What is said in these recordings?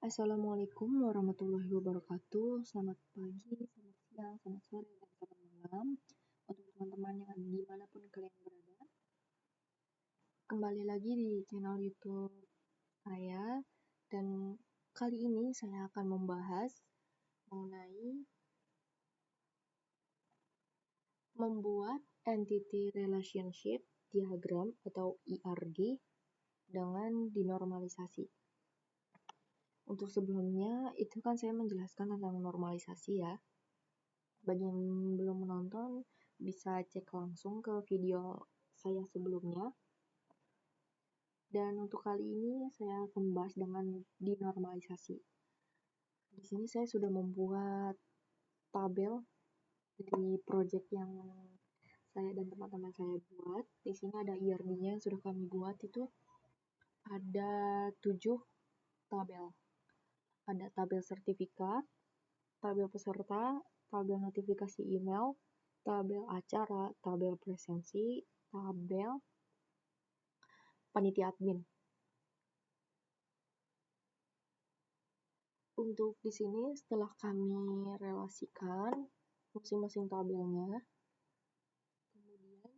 Assalamualaikum warahmatullahi wabarakatuh. Selamat pagi, selamat siang, selamat sore, dan selamat malam untuk teman-teman yang ada dimanapun kalian berada. Kembali lagi di channel YouTube saya, dan kali ini saya akan membahas mengenai membuat Entity Relationship Diagram atau ERD dengan dinormalisasi. Untuk sebelumnya, itu kan saya menjelaskan tentang normalisasi ya. Bagi yang belum menonton, bisa cek langsung ke video saya sebelumnya. Dan untuk kali ini, saya akan membahas dengan dinormalisasi. Di sini saya sudah membuat tabel dari project yang saya dan teman-teman saya buat. Di sini ada ERD-nya yang sudah kami buat, itu ada 7 tabel. Ada tabel sertifikat, tabel peserta, tabel notifikasi email, tabel acara, tabel presensi, tabel panitia admin. Untuk di sini setelah kami relasikan masing-masing tabelnya, kemudian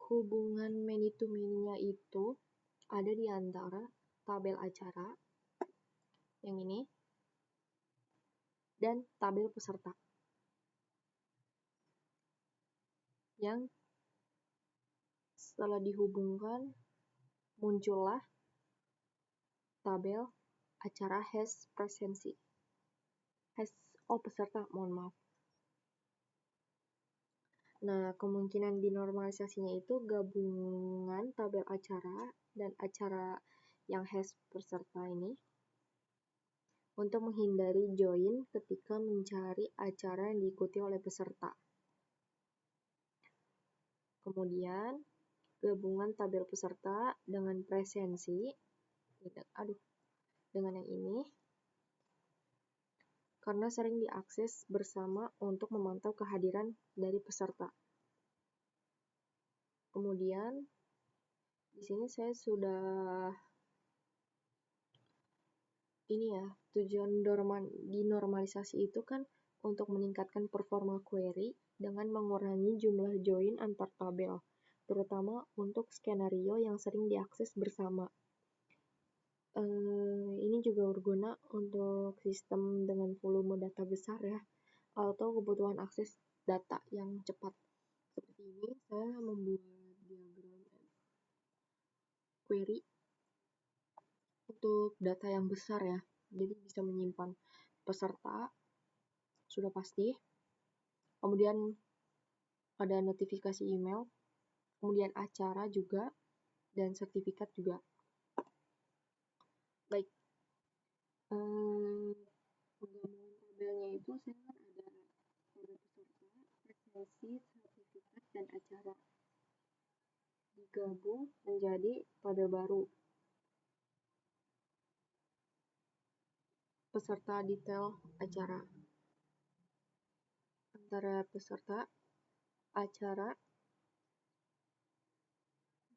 hubungan many to many-nya itu ada di antara tabel acara yang ini dan tabel peserta yang setelah dihubungkan muncullah tabel acara presensi peserta, mohon maaf. Nah, kemungkinan dinormalisasinya itu gabungan tabel acara dan acara yang peserta ini untuk menghindari join ketika mencari acara yang diikuti oleh peserta. Kemudian, gabungan tabel peserta dengan presensi, dengan yang ini, karena sering diakses bersama untuk memantau kehadiran dari peserta. Kemudian, di sini saya sudah tujuan dinormalisasi itu kan untuk meningkatkan performa query dengan mengurangi jumlah join antar tabel, terutama untuk skenario yang sering diakses bersama. Ini juga berguna untuk sistem dengan volume data besar ya, atau kebutuhan akses data yang cepat. Seperti ini, saya membuat diagram query untuk data yang besar ya, jadi bisa menyimpan peserta, sudah pasti, kemudian ada notifikasi email, kemudian acara juga, dan sertifikat juga. Baik, penggabungan tabelnya itu saya kan ada tabel peserta, presensi, sertifikat, dan acara. Digabung menjadi tabel baru. Peserta detail acara. Antara peserta, acara,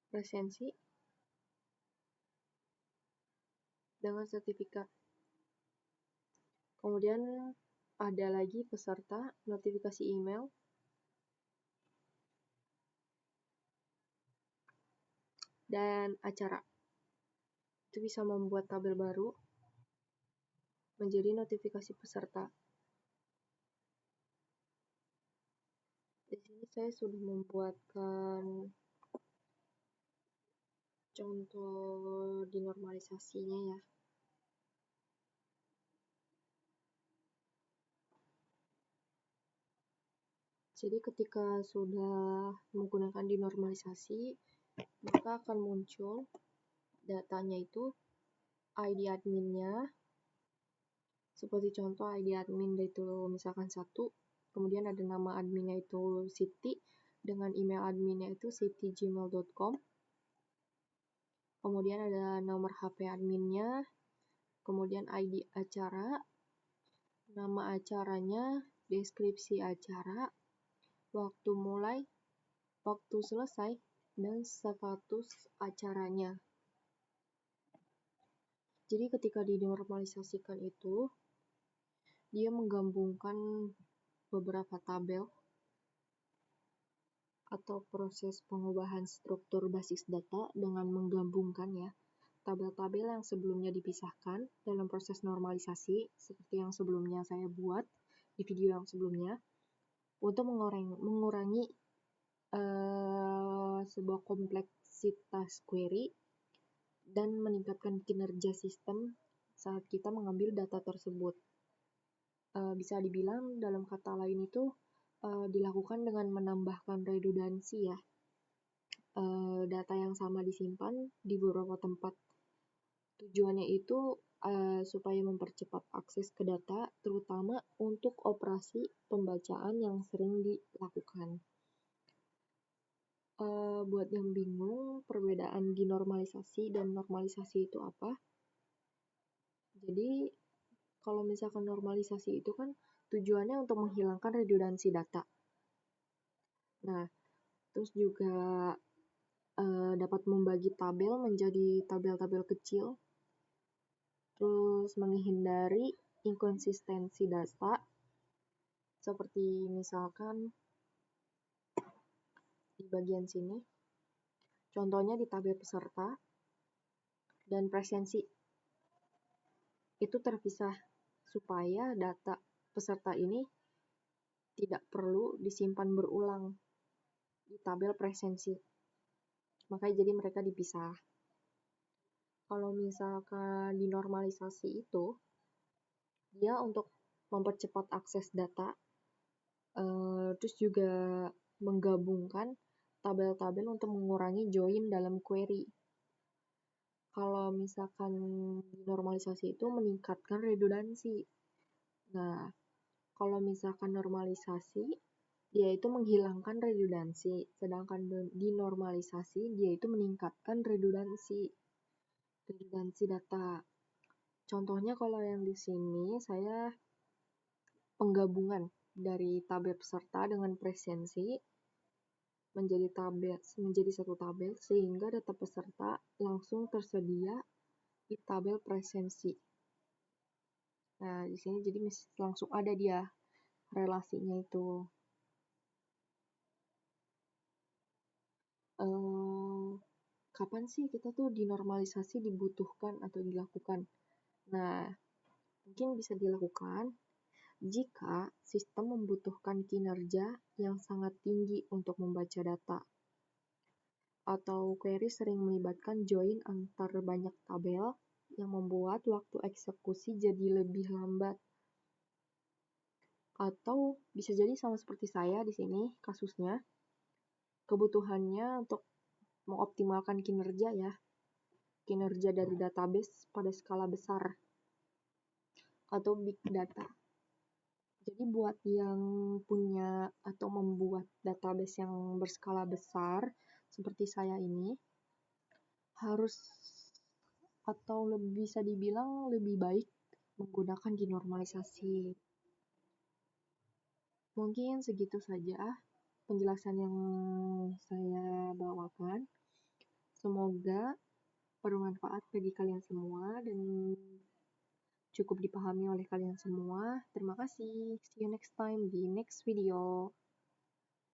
presensi, dengan sertifikat. Kemudian ada lagi peserta, notifikasi email, dan acara. Itu bisa membuat tabel baru menjadi notifikasi peserta. Di sini saya sudah membuatkan contoh dinormalisasinya ya. Jadi ketika sudah menggunakan dinormalisasi, maka akan muncul datanya itu ID adminnya, seperti contoh ID admin itu misalkan 1, kemudian ada nama adminnya itu Siti, dengan email adminnya itu siti@gmail.com, kemudian ada nomor HP adminnya, kemudian ID acara, nama acaranya, deskripsi acara, waktu mulai, waktu selesai, dan status acaranya. Jadi ketika dinormalisasikan itu, dia menggabungkan beberapa tabel atau proses pengubahan struktur basis data dengan menggabungkan ya tabel-tabel yang sebelumnya dipisahkan dalam proses normalisasi seperti yang sebelumnya saya buat di video yang sebelumnya untuk mengurangi sebuah kompleksitas query dan meningkatkan kinerja sistem saat kita mengambil data tersebut. Bisa dibilang dalam kata lain itu dilakukan dengan menambahkan redundansi ya. Data yang sama disimpan di beberapa tempat. Tujuannya itu supaya mempercepat akses ke data, terutama untuk operasi pembacaan yang sering dilakukan. Buat yang bingung, perbedaan dinormalisasi dan normalisasi itu apa? Jadi, kalau misalkan normalisasi itu kan tujuannya untuk menghilangkan redundansi data. Nah, terus juga dapat membagi tabel menjadi tabel-tabel kecil, terus menghindari inkonsistensi data, seperti misalkan di bagian sini, contohnya di tabel peserta dan presensi, itu terpisah supaya data peserta ini tidak perlu disimpan berulang di tabel presensi. Makanya jadi mereka dipisah. Kalau misalkan dinormalisasi itu, dia untuk mempercepat akses data, terus juga menggabungkan tabel-tabel untuk mengurangi join dalam query. Kalau misalkan normalisasi itu meningkatkan redundansi. Nah, kalau misalkan normalisasi, dia itu menghilangkan redundansi, sedangkan dinormalisasi dia itu meningkatkan redundansi data. Contohnya kalau yang di sini saya penggabungan dari tabel peserta dengan presensi menjadi satu tabel sehingga data peserta langsung tersedia di tabel presensi. Nah, di sini jadi langsung ada dia relasinya itu. Kapan sih kita tuh dinormalisasi dibutuhkan atau dilakukan? Nah, mungkin bisa dilakukan jika sistem membutuhkan kinerja yang sangat tinggi untuk membaca data, atau query sering melibatkan join antar banyak tabel yang membuat waktu eksekusi jadi lebih lambat. Atau bisa jadi sama seperti saya di sini kasusnya, kebutuhannya untuk mengoptimalkan kinerja dari database pada skala besar atau big data. Jadi buat yang punya atau membuat database yang berskala besar seperti saya ini, harus atau bisa dibilang lebih baik menggunakan dinormalisasi. Mungkin segitu saja penjelasan yang saya bawakan. Semoga bermanfaat bagi kalian semua dan cukup dipahami oleh kalian semua. Terima kasih. See you next time di next video.